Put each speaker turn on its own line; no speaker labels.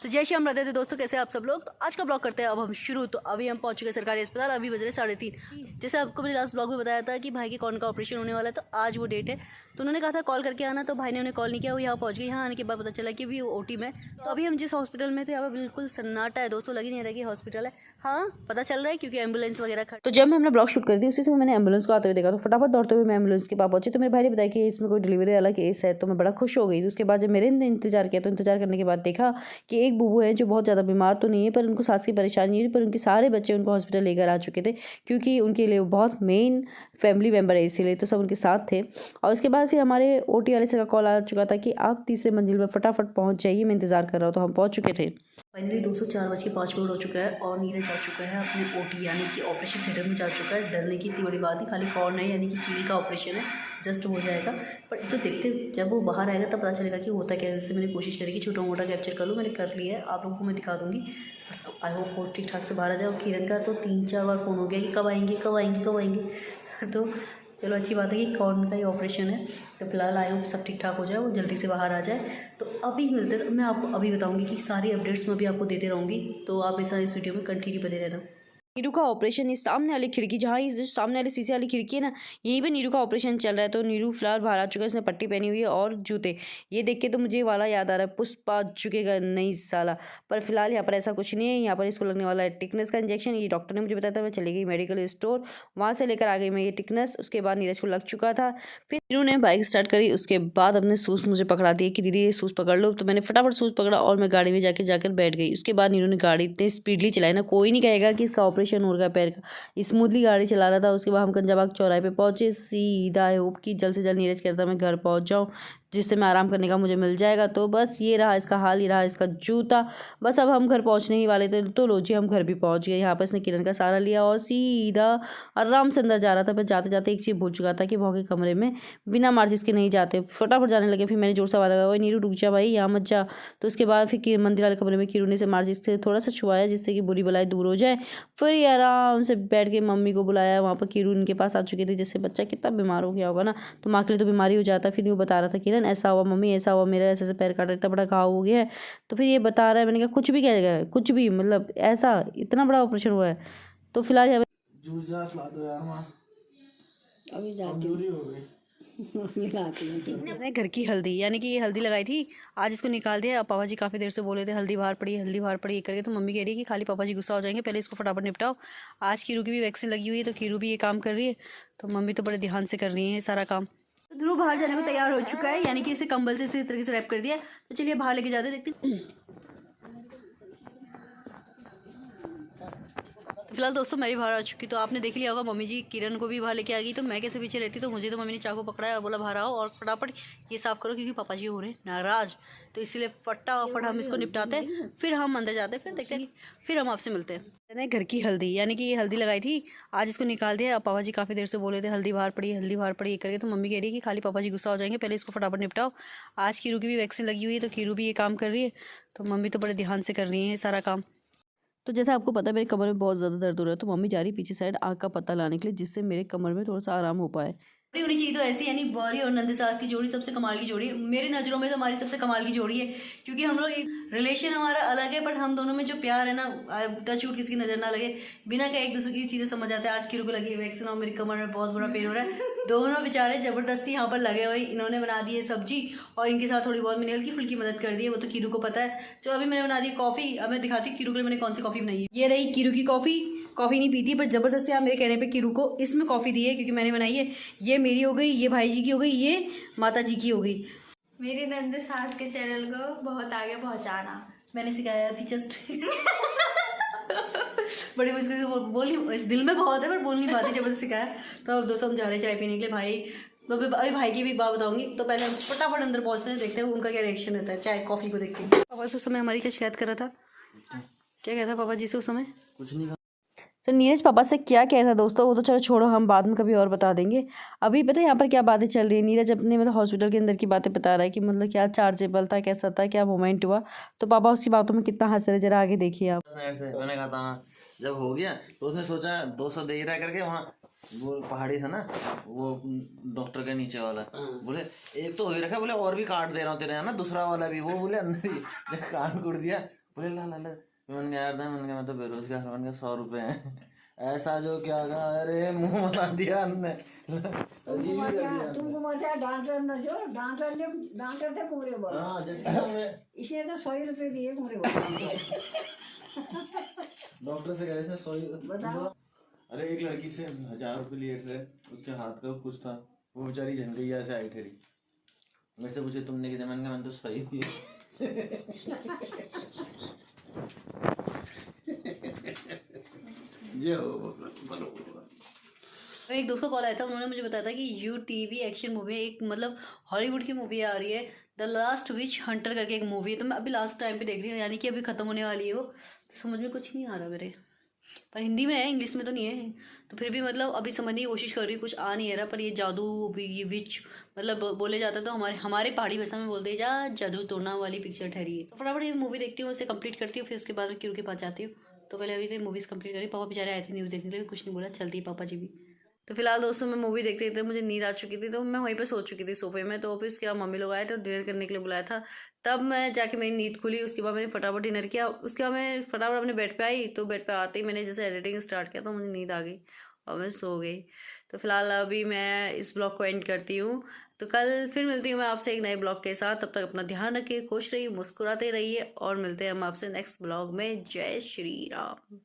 तो जय श्याम राधे दोस्तों, कैसे आप सब लोग। तो आज का ब्लॉग करते हैं अब हम शुरू। तो अभी हम पहुंच चुके हैं सरकारी अस्पताल। अभी बज रहे 3:30। जैसे आपको मैंने लास्ट ब्लॉग में बताया था कि भाई के कॉर्न का ऑपरेशन होने वाला है, तो आज वो डेट है। तो उन्होंने कहा था कॉल करके आना, तो भाई ने उन्हें कॉल नहीं किया। वो यहाँ पहुँच गए। यहाँ आने के बाद पता चला कि भी वो ओटी में। तो अभी हम जिस हॉस्पिटल में थे यहाँ पर बिल्कुल सन्नाटा है दोस्तों, लग ही नहीं रहा कि हॉस्पिटल है। हाँ पता चल रहा है क्योंकि एम्बुलेंस वगैरह खड़ी। तो जब मैं अपना ब्लॉग शूट कर दी उसी समय मैंने एम्बुलेंस को आते हुए देखा, तो फटाफट दौड़ते हुए मैं एम्बुलेंस के पास पहुंची। तो मेरे भाई ने बताया कि इसमें कोई डिलीवरी वाला केस है, तो मैं बड़ा खुश हो गई। उसके बाद जब मेरे इंतजार किया, तो इंतजार करने के बाद देखा कि एक बुबू है जो बहुत ज़्यादा बीमार तो नहीं है, पर उनको सांस की परेशानी है, पर उनके सारे बच्चे उनको हॉस्पिटल लेकर आ चुके थे क्योंकि उनके लिए वो बहुत मेन फैमिली मेम्बर है, इसीलिए तो सब उनके साथ थे। और उसके बाद फिर हमारे ओटी वाले से का कॉल आ चुका था कि आप तीसरे मंजिल में फटाफट पहुंच जाइए, मैं इंतजार कर रहा हूँ। तो हम पहुंच चुके थे। फाइनली दोस्तों 4:05 हो चुका है और नीरज जा चुका है अपने ओटी यानी कि ऑपरेशन थिएटर में जा चुका है। डरने की इतनी बड़ी बात नहीं, खाली कॉर्न है यानी कि कीड़ी का ऑपरेशन है, जस्ट हो जाएगा। पर तो देखते जब वो बाहर आएगा तब पता चलेगा कि होता क्या है। जैसे मैंने कोशिश करी कि छोटा मोटा कैप्चर कर लूँ, मैंने कर लिया है, आप लोगों को मैं दिखा दूँगी। बस आई होप वो ठीक ठाक से बाहर आ जाए। और किरण का तो 3-4 बार फ़ोन हो गया कि कब आएंगे कब आएंगे कब आएंगे। तो चलो अच्छी बात है कि कॉर्न का ही ऑपरेशन है। तो फिलहाल आई होप सब ठीक ठाक हो जाए, वो जल्दी से बाहर आ जाए। तो अभी मिलते, मैं आपको अभी बताऊंगी कि सारी अपडेट्स मैं भी आपको देते रहूँगी। तो आप मेरे साथ इस वीडियो में कंटिन्यू बने रहना। नीरू का ऑपरेशन इस सामने वाली खिड़की, जहाँ इस सामने वाली शीशे वाली खिड़की है ना, यहीं पे नीरू का ऑपरेशन चल रहा है। तो नीरू फिलहाल बाहर आ चुका है, उसने पट्टी पहनी हुई है और जूते। ये देख के तो मुझे वाला याद आ रहा है, पुष्पा झुकेगा नहीं साला। पर फिलहाल यहाँ पर ऐसा कुछ नहीं है। यहाँ पर इसको लगने वाला है टिकनेस का इंजेक्शन। ये डॉक्टर ने मुझे बताया था। मैं चली गई मेडिकल स्टोर, वहाँ से लेकर आ गई मैं ये टिकनेस। उसके बाद नीरज को लग चुका था। फिर नीरू ने बाइक स्टार्ट करी। उसके बाद अपने शूज़ मुझे पकड़ा दिए कि दीदी ये शूज़ पकड़ लो। तो मैंने फटाफट शूज़ पकड़ा और मैं गाड़ी में जाकर बैठ गई। उसके बाद नीरू ने गाड़ी इतनी स्पीडली चलाई ना, कोई नहीं कहेगा कि इसका ऑपरेशन हो रहा है पैर का। स्मूथली गाड़ी चला रहा था। उसके बाद हम कंजाबाग चौराहे पे पहुंचे सीधा। आई होप कि जल्द से जल्द नीरज कहता है मैं घर पहुंच जाऊं, जिससे मैं आराम करने का मुझे मिल जाएगा। तो बस ये रहा इसका हाल, ये रहा इसका जूता। बस अब हम घर पहुंचने ही वाले थे। तो लो जी हम घर भी पहुंच गए। यहाँ पर इसने किरण का सहारा लिया और सीधा आराम से अंदर जा रहा था। पर जाते जाते एक चीज़ भूल चुका था कि भौं के कमरे में बिना मार्जिस के नहीं जाते। फटाफट जाने लगे। फिर मैंने जोर से आवाज़ लगाया, ओए नीरू रुक जा भाई, यहाँ मत जा। तो उसके बाद फिर मंदिर वाले कमरे में किरण से मार्जिस से थोड़ा सा छुआया, जिससे कि बुरी बलाई दूर हो जाए। फिर ये आराम से बैठ के मम्मी को बुलाया। वहाँ पर किरण उनके पास आ चुकी थी। जिससे बच्चा कितना बीमार हो गया होगा ना, तो माँ के लिए तो बीमारी हो जाता। फिर वो बता रहा था किरण ऐसा हुआ मम्मी, ऐसा हुआ, मेरा ऐसे पैर काटा, इतना बड़ा घाव हो गया है। तो फिर ये बता रहा है। मैंने कहा कुछ भी कह गया, कुछ भी मतलब ऐसा इतना बड़ा ऑपरेशन हुआ है। तो फिलहाल अभी जाती मैंने घर की हल्दी यानी कि ये हल्दी लगाई थी, आज इसको निकाल दिया। अब पापा जी काफ़ी देर से बोले थे हल्दी बाहर पड़ी, हल्दी बाहर पड़ी करके। तो मम्मी कह रही है कि खाली पापा जी गुस्सा हो जाएंगे, पहले इसको फटाफट निपटाओ। आज कीरू की भी वैक्सीन लगी हुई है, तो कीरू भी ये काम कर रही है। तो मम्मी तो बड़े ध्यान से कर रही है सारा काम। तो ध्रुव बाहर जाने को तैयार हो चुका है, यानी कि इसे कंबल से इसी तरीके से रैप कर दिया। तो चलिए बाहर लेके जाते देखते। फिलहाल दोस्तों मैं भी बाहर आ चुकी। तो आपने देख लिया होगा मम्मी जी किरण को भी बाहर लेके आ गई। तो मैं कैसे पीछे रहती, तो मुझे तो मम्मी ने चाकू पकड़ाया और बोला बाहर आओ और फटाफट ये साफ करो क्योंकि पापा जी हो रहे हैं नाराज। तो इसीलिए फटाफट हम इसको निपटाते हैं, फिर हम अंदर जाते हैं, फिर देखते हैं, फिर हम आपसे मिलते हैं। मैंने घर की हल्दी यानी कि ये हल्दी लगाई थी, आज इसको निकाल दिया। अब पापा जी काफ़ी देर से बोले थे हल्दी बाहर पड़ी, हल्दी बाहर पड़ी करके। तो मम्मी कह रही है कि खाली पापा जी गुस्सा हो जाएंगे, पहले इसको फटाफट निपटाओ। आज कीरू की भी वैक्सीन लगी हुई है, तो कीरू भी ये काम कर रही है। तो मम्मी तो बड़े ध्यान से कर रही है सारा काम। तो जैसा आपको पता है मेरे कमर में बहुत ज़्यादा दर्द हो रहा है, तो मम्मी जा रही है पीछे साइड आग का पत्ता लाने के लिए, जिससे मेरे कमर में थोड़ा सा आराम हो पाए। जोड़ी होनी चाहिए तो ऐसी, यानी गौरी और नंद सास की जोड़ी सबसे कमाल की जोड़ी है मेरी नज़रों में। तो हमारी सबसे कमाल की जोड़ी है क्योंकि हम लोग एक रिलेशन हमारा अलग है, बट हम दोनों में जो प्यार है ना, टच वुड किसी की नजर ना लगे, बिना कहे एक दूसरे की चीज़ें समझ आते हैं। आज कीरू को लगी है वैक्सीन और मेरी कमर में बहुत बुरा पेन हो रहा है। दोनों बेचारे जबरदस्ती यहाँ पर लगे हुए। इन्होंने बना दी है सब्जी और इनके साथ थोड़ी बहुत मैंने हल्की फुल्की मदद कर दी है, वो तो कीरू को पता है। तो अभी मैंने बना दी कॉफ़ी। अब मैं दिखाती हूँ कीरू के लिए मैंने कौन सी कॉफ़ी बनाई है। ये रही कीरू की कॉफ़ी। कॉफ़ी नहीं पीती, पर जबरदस्ती आप मेरे कहने पे कीरू को इसमें कॉफ़ी दी है क्योंकि मैंने बनाई है। ये मेरी हो गई, ये भाई जी की हो गई, ये माता जी की हो गई।
मेरी नंद सास के चैनल को बहुत आगे पहुंचाना
मैंने सिखाया अभी जस्ट। बड़ी मुश्किल से बोल दिल में बहुत है पर बोल नहीं पाती, जबरदस्त सिखाया। तो दोस्तों हम जा रहे हैं चाय पीने के लिए। भाई अभी भाई की भी एक बात बताऊंगी। तो पहले हम फटाफट अंदर पहुंचते हैं, देखते हैं उनका क्या रिएक्शन रहता है चाय कॉफ़ी को देख के। पापा से उस समय हमारी क्या शिकायत कर रहा था, क्या कहता पापा जी से उस समय?
कुछ नहीं।
तो नीरज पापा से क्या कहता दोस्तों, वो तो चलो छोड़ो, हम बाद में कभी और बता देंगे। अभी पता है यहाँ पर क्या बातें चल रही है। नीरज अपने मतलब हॉस्पिटल के अंदर की बातें बता रहा है कि मतलब क्या चार्जेबल था, कैसा था, क्या मोमेंट हुआ। तो पापा उसकी बातों में कितना हंस रहे, जरा आगे देखिए आप।
मैंने कहा था जब हो गया तो उसने सोचा 200 दे ही रहा करके, वहाँ वो पहाड़ी था ना वो डॉक्टर के नीचे वाला, बोले एक तो हो ही रखा, बोले और भी काट दे रहा हूँ तेरे यहाँ ना दूसरा वाला भी, वो बोले अंदर ही काट कुट दिया। बोले ला ला ला। मैंने कहा यार मैंने कहा मैं तो बेरोजगार हूँ। मैंने कहा 100 रुपए हैं। ऐसा जो क्या कहा, अरे मुंह बना दिया हमने। अजीब ही कर दिया।
तुमको मजा डॉक्टर न जो डॉक्टर थे कुमरे बोल।
हाँ जैसे हमें
इसने तो 100 रुपए दिए कुमरे बोल।
डॉक्टर से कह रहे थे 100।
बताओ।
अरे एक लड़की से 1000 रुपए लिए थे, उसके हाथ का कुछ था, वो बेचारी झंगैया से आई ठहरी। मेरे से पूछे तुमने कितने? मैंने कहा मैंने तो 100 ही दिए।
मेरे एक दोस्त का कॉल आया था, उन्होंने मुझे बताया था कि यू टीवी एक्शन मूवी एक मतलब हॉलीवुड की मूवी आ रही है, द लास्ट विच हंटर करके एक मूवी है। तो मैं अभी लास्ट टाइम पे देख रही हूँ, यानी कि अभी खत्म होने वाली है वो। तो समझ में कुछ नहीं आ रहा मेरे, पर हिंदी में है, इंग्लिश में तो नहीं है। तो फिर भी मतलब अभी समझने की कोशिश कर रही हूँ, कुछ आ नहीं रहा। पर ये जादू ये विच मतलब बोले जाता तो हमारे पहाड़ी भाषा में बोलते जा जादू टोना वाली पिक्चर ठहरी है। तो फटाफट ये मूवी देखती हूँ, उसे कंप्लीट करती हूँ, फिर उसके बाद में क्यों के पास जाती हूँ। तो पहले अभी तो मूवीज़ कंप्लीट करी। पापा बेचारे आए थे न्यूज़ देखने के लिए, कुछ नहीं बोला, चलती है पापा जी भी। तो फिलहाल दोस्तों मैं मूवी देखते देखते मुझे नींद आ चुकी थी, तो मैं वहीं पे सो चुकी थी सोफे में। तो फिर उसके बाद मम्मी लोग आए तो डिनर करने के लिए बुलाया था, तब मैं जाके मेरी नींद खुली। उसके बाद मैंने फटाफट डिनर किया, उसके बाद मैं फटाफट अपने बेड पे आई। तो बेड पे आते ही मैंने जैसे एडिटिंग स्टार्ट किया तो मुझे नींद आ गई और मैं सो गई। तो फिलहाल अभी मैं इस ब्लॉग को एंड करती हूँ। तो कल फिर मिलती हूँ मैं आपसे एक नए ब्लॉग के साथ। तब तक अपना ध्यान रखिए, खुश रहिए, मुस्कुराते रहिए और मिलते हैं हम आपसे नेक्स्ट ब्लॉग में। जय श्री राम।